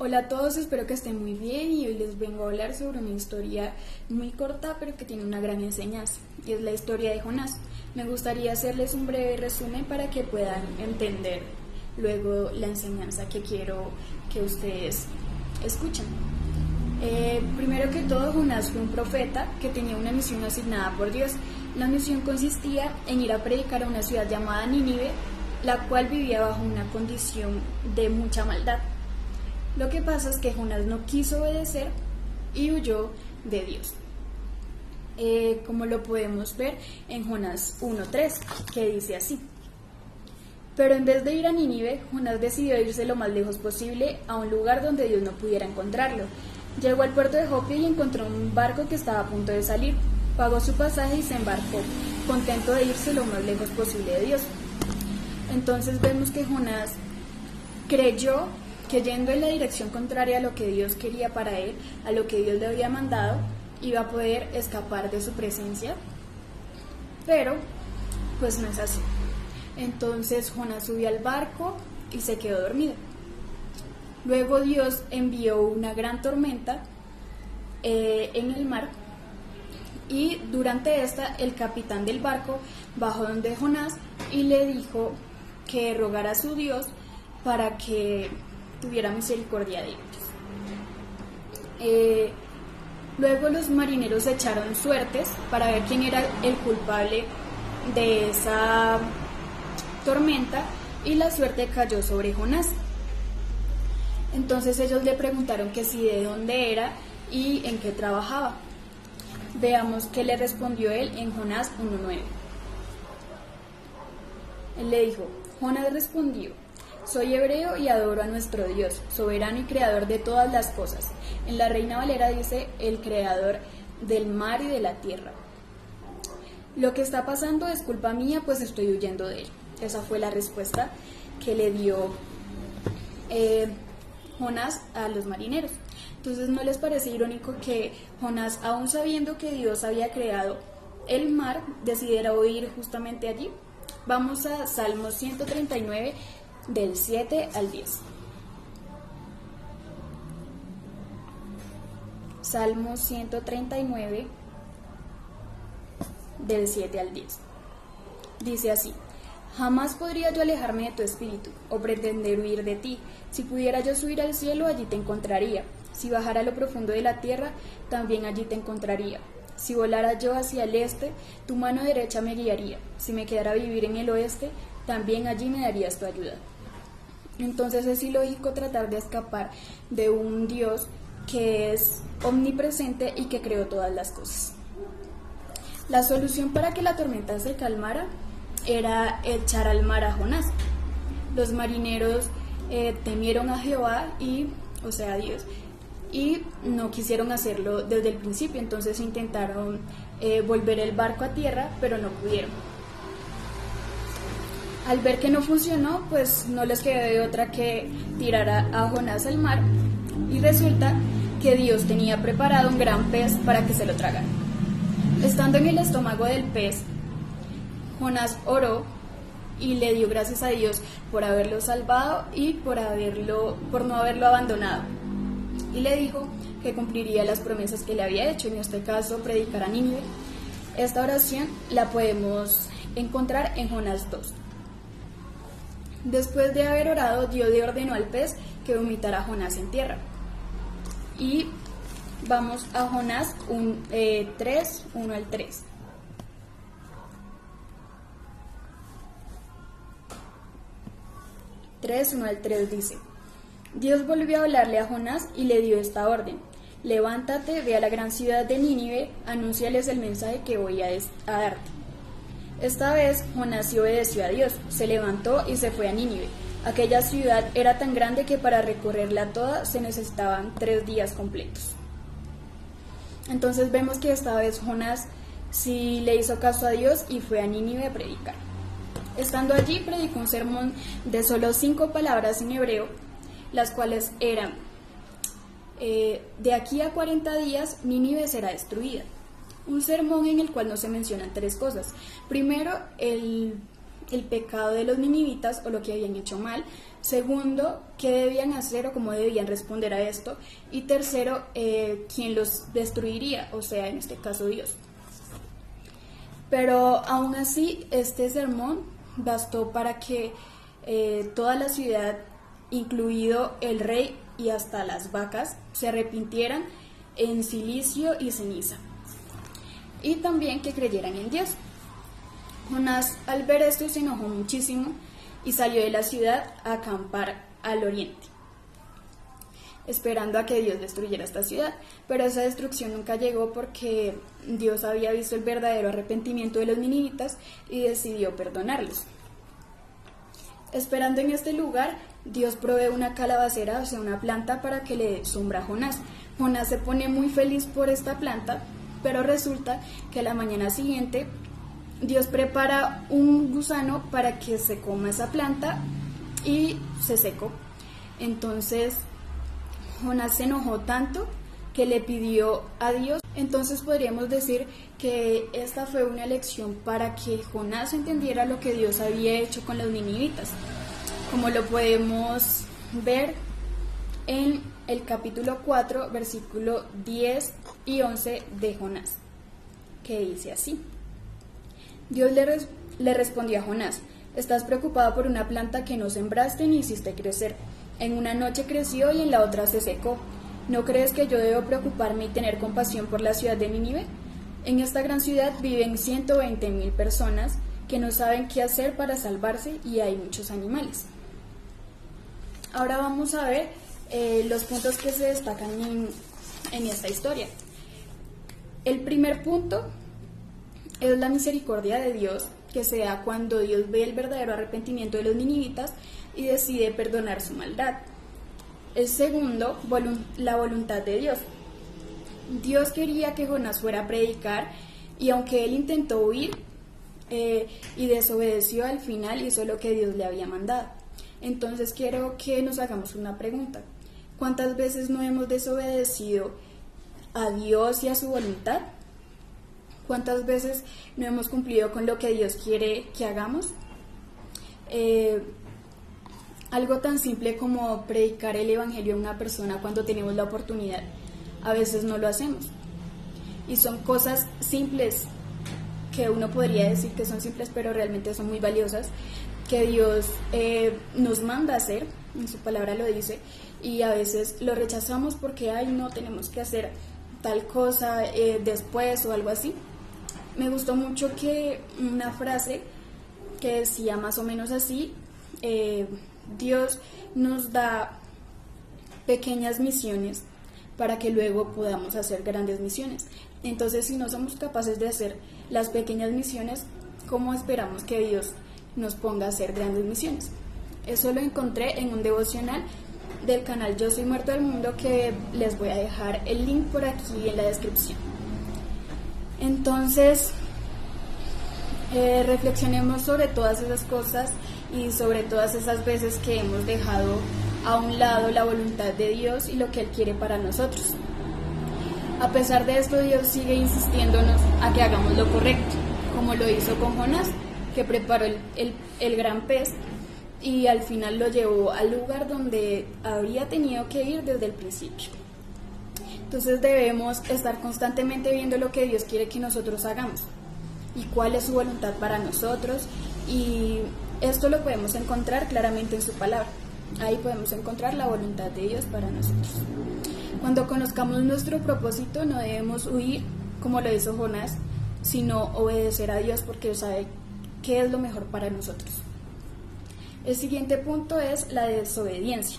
Hola a todos, espero que estén muy bien y hoy les vengo a hablar sobre una historia muy corta pero que tiene una gran enseñanza y es la historia de Jonás. Me gustaría hacerles un breve resumen para que puedan entender luego la enseñanza que quiero que ustedes escuchen. Primero que todo, Jonás fue un profeta que tenía una misión asignada por Dios. La misión consistía en ir a predicar a una ciudad llamada Nínive, la cual vivía bajo una condición de mucha maldad. Lo que pasa es que Jonás no quiso obedecer y huyó de Dios. Como lo podemos ver en Jonás 1:3, que dice así: pero en vez de ir a Nínive, Jonás decidió irse lo más lejos posible a un lugar donde Dios no pudiera encontrarlo. Llegó al puerto de Jope y encontró un barco que estaba a punto de salir. Pagó su pasaje y se embarcó, contento de irse lo más lejos posible de Dios. Entonces vemos que Jonás creyó que yendo en la dirección contraria a lo que Dios quería para él, a lo que Dios le había mandado, iba a poder escapar de su presencia, pero pues no es así. Entonces Jonás subió al barco y se quedó dormido. Luego Dios envió una gran tormenta en el mar y durante esta el capitán del barco bajó donde Jonás y le dijo que rogara a su Dios para que tuviera misericordia de ellos. Luego los marineros echaron suertes para ver quién era el culpable de esa tormenta y la suerte cayó sobre Jonás. Entonces ellos le preguntaron que si de dónde era y en qué trabajaba. Veamos qué le respondió él en Jonás 1:9. Él le dijo: Jonás respondió: soy hebreo y adoro a nuestro Dios, soberano y creador de todas las cosas. En la Reina Valera dice: el creador del mar y de la tierra. Lo que está pasando es culpa mía, pues estoy huyendo de él. Esa fue la respuesta que le dio Jonás a los marineros. Entonces, ¿no les parece irónico que Jonás, aún sabiendo que Dios había creado el mar, decidiera huir justamente allí? Vamos a Salmos 139, del 7 al 10. Salmos 139, del 7 al 10. Dice así: jamás podría yo alejarme de tu espíritu, o pretender huir de ti. Si pudiera yo subir al cielo, allí te encontraría. Si bajara a lo profundo de la tierra, también allí te encontraría. Si volara yo hacia el este, tu mano derecha me guiaría. Si me quedara a vivir en el oeste, también allí me darías tu ayuda. Entonces es ilógico tratar de escapar de un Dios que es omnipresente y que creó todas las cosas. La solución para que la tormenta se calmara era echar al mar a Jonás. Los marineros temieron a Jehová a Dios, y no quisieron hacerlo desde el principio. Entonces intentaron volver el barco a tierra, pero no pudieron. Al ver que no funcionó, pues no les quedó de otra que tirar a Jonás al mar, y resulta que Dios tenía preparado un gran pez para que se lo tragara. Estando en el estómago del pez, Jonás oró y le dio gracias a Dios por haberlo salvado y por no haberlo abandonado. Y le dijo que cumpliría las promesas que le había hecho, en este caso predicar a Nínive. Esta oración la podemos encontrar en Jonás 2. Después de haber orado, Dios le ordenó al pez que vomitara a Jonás en tierra. Y vamos a Jonás 3, 1 al 3. Dice: Dios volvió a hablarle a Jonás y le dio esta orden: levántate, ve a la gran ciudad de Nínive, anúnciales el mensaje que voy a darte. Esta vez Jonás sí obedeció a Dios, se levantó y se fue a Nínive. Aquella ciudad era tan grande que para recorrerla toda se necesitaban 3 días completos. Entonces vemos que esta vez Jonás sí le hizo caso a Dios y fue a Nínive a predicar. Estando allí, predicó un sermón de solo 5 palabras en hebreo, las cuales eran: de aquí a 40 días Nínive será destruida. Un sermón en el cual no se mencionan 3 cosas. Primero, el pecado de los ninivitas o lo que habían hecho mal. Segundo, qué debían hacer o cómo debían responder a esto. Y tercero, quién los destruiría, o sea, en este caso Dios. Pero aún así, este sermón bastó para que toda la ciudad, incluido el rey y hasta las vacas, se arrepintieran en silicio y ceniza. Y también que creyeran en Dios. Jonás, al ver esto, se enojó muchísimo y salió de la ciudad a acampar al oriente, esperando a que Dios destruyera esta ciudad. Pero esa destrucción nunca llegó porque Dios había visto el verdadero arrepentimiento de los ninivitas y decidió perdonarlos. Esperando en este lugar, Dios provee una calabacera, o sea, una planta para que le dé sombra a Jonás. Jonás se pone muy feliz por esta planta, pero resulta que la mañana siguiente Dios prepara un gusano para que se coma esa planta y se secó. Entonces Jonás se enojó tanto que le pidió a Dios. Entonces podríamos decir que esta fue una lección para que Jonás entendiera lo que Dios había hecho con los ninivitas, como lo podemos ver en el capítulo 4, versículo 10 y 11 de Jonás, que dice así: Dios le respondió a Jonás: estás preocupado por una planta que no sembraste ni hiciste crecer. En una noche creció y en la otra se secó. ¿No crees que yo debo preocuparme y tener compasión por la ciudad de Nínive? En esta gran ciudad viven 120,000 personas que no saben qué hacer para salvarse y hay muchos animales. Ahora vamos a ver los puntos que se destacan en esta historia. El primer punto es la misericordia de Dios, que se da cuando Dios ve el verdadero arrepentimiento de los ninivitas y decide perdonar su maldad. El segundo, la voluntad de Dios. Dios quería que Jonás fuera a predicar y aunque él intentó huir y desobedeció, al final hizo lo que Dios le había mandado. Entonces quiero que nos hagamos una pregunta: ¿cuántas veces no hemos desobedecido a Dios y a su voluntad? ¿Cuántas veces no hemos cumplido con lo que Dios quiere que hagamos? Algo tan simple como predicar el evangelio a una persona cuando tenemos la oportunidad, a veces no lo hacemos. Y son cosas simples que uno podría decir que son simples, pero realmente son muy valiosas, que Dios nos manda a hacer, en su palabra lo dice, y a veces lo rechazamos porque no tenemos que hacer tal cosa después o algo así. Me gustó mucho que una frase que decía más o menos así: Dios nos da pequeñas misiones para que luego podamos hacer grandes misiones. Entonces, si no somos capaces de hacer las pequeñas misiones, ¿cómo esperamos que Dios nos ponga a hacer grandes misiones? Eso lo encontré en un devocional del canal Yo Soy Muerto del Mundo, que les voy a dejar el link por aquí en la descripción. Entonces, reflexionemos sobre todas esas cosas y sobre todas esas veces que hemos dejado a un lado la voluntad de Dios y lo que Él quiere para nosotros. A pesar de esto, Dios sigue insistiéndonos a que hagamos lo correcto, como lo hizo con Jonás, que preparó el gran pez y al final lo llevó al lugar donde habría tenido que ir desde el principio. Entonces debemos estar constantemente viendo lo que Dios quiere que nosotros hagamos y cuál es su voluntad para nosotros, y esto lo podemos encontrar claramente en su palabra. Ahí podemos encontrar la voluntad de Dios para nosotros. Cuando conozcamos nuestro propósito, no debemos huir como lo hizo Jonás, sino obedecer a Dios porque Él sabe qué es lo mejor para nosotros. El siguiente punto es la desobediencia.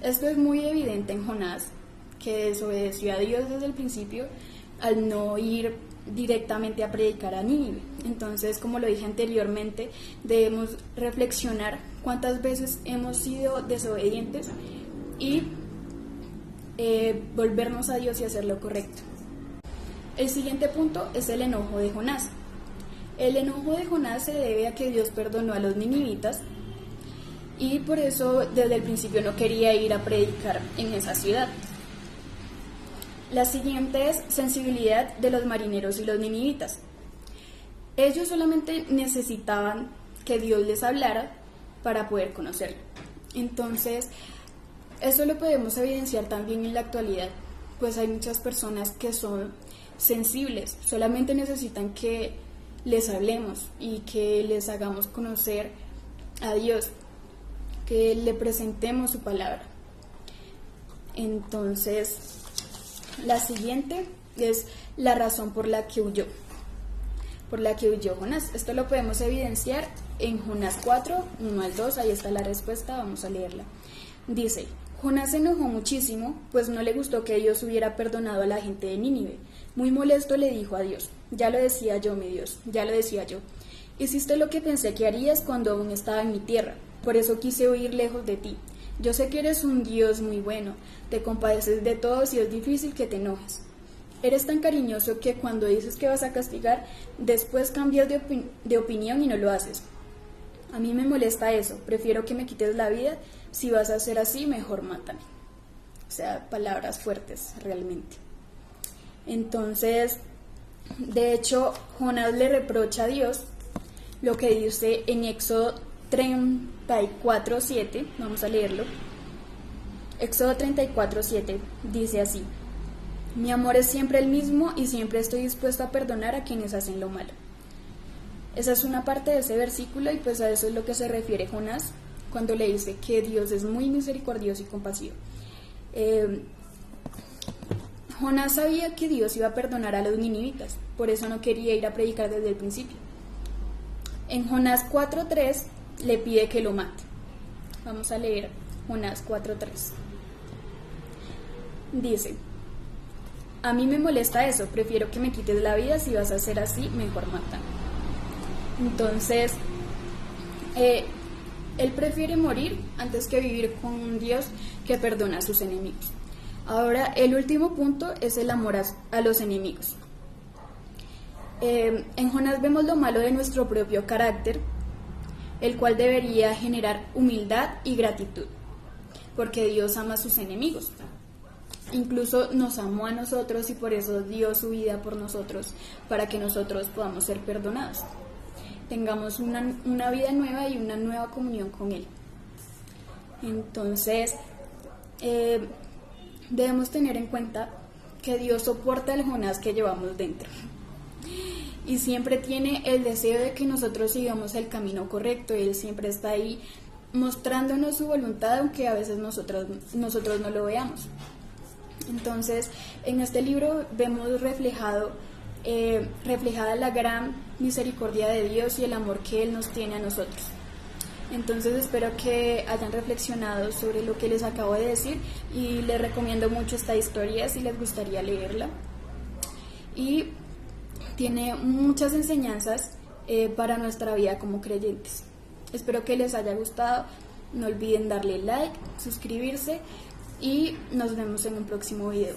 Esto es muy evidente en Jonás, que desobedeció a Dios desde el principio al no ir directamente a predicar a Nínive. Entonces, como lo dije anteriormente, debemos reflexionar cuántas veces hemos sido desobedientes y volvernos a Dios y hacer lo correcto. El siguiente punto es el enojo de Jonás. El enojo de Jonás se debe a que Dios perdonó a los ninivitas y por eso desde el principio no quería ir a predicar en esa ciudad. La siguiente es sensibilidad de los marineros y los ninivitas. Ellos solamente necesitaban que Dios les hablara para poder conocerlo. Entonces, eso lo podemos evidenciar también en la actualidad, pues hay muchas personas que son sensibles, solamente necesitan que les hablemos y que les hagamos conocer a Dios, que le presentemos su palabra. Entonces, la siguiente es la razón por la que huyó Jonás. Esto lo podemos evidenciar en Jonás 4, 1 al 2, ahí está la respuesta, vamos a leerla. Dice: Jonás se enojó muchísimo, pues no le gustó que Dios hubiera perdonado a la gente de Nínive. Muy molesto le dijo a Dios: ya lo decía yo, mi Dios, ya lo decía yo. Hiciste lo que pensé que harías cuando aún estaba en mi tierra, por eso quise huir lejos de ti. Yo sé que eres un Dios muy bueno, te compadeces de todos y es difícil que te enojes. Eres tan cariñoso que cuando dices que vas a castigar, después cambias de opinión y no lo haces. A mí me molesta eso, prefiero que me quites la vida, si vas a hacer así, mejor mátame. O sea, palabras fuertes realmente. Entonces, de hecho, Jonás le reprocha a Dios lo que dice en Éxodo 34:7, vamos a leerlo. Éxodo 34:7 dice así: mi amor es siempre el mismo y siempre estoy dispuesto a perdonar a quienes hacen lo malo. Esa es una parte de ese versículo y pues a eso es lo que se refiere Jonás cuando le dice que Dios es muy misericordioso y compasivo. Jonás sabía que Dios iba a perdonar a los ninivitas, por eso no quería ir a predicar desde el principio. En Jonás 4:3 le pide que lo mate. Vamos a leer Jonás 4:3. Dice: a mí me molesta eso, prefiero que me quites la vida, si vas a hacer así, mejor mátame. Entonces, él prefiere morir antes que vivir con un Dios que perdona a sus enemigos. Ahora, el último punto es el amor a los enemigos. En Jonás vemos lo malo de nuestro propio carácter, el cual debería generar humildad y gratitud, porque Dios ama a sus enemigos. Incluso nos amó a nosotros y por eso dio su vida por nosotros, para que nosotros podamos ser perdonados. Tengamos una vida nueva y una nueva comunión con Él. Entonces, debemos tener en cuenta que Dios soporta el Jonás que llevamos dentro. Y siempre tiene el deseo de que nosotros sigamos el camino correcto. Él siempre está ahí mostrándonos su voluntad, aunque a veces nosotros no lo veamos. Entonces, en este libro vemos reflejada la gran misericordia de Dios y el amor que Él nos tiene a nosotros. Entonces, espero que hayan reflexionado sobre lo que les acabo de decir y les recomiendo mucho esta historia si les gustaría leerla. Y tiene muchas enseñanzas para nuestra vida como creyentes. Espero que les haya gustado. No olviden darle like, suscribirse y nos vemos en un próximo video.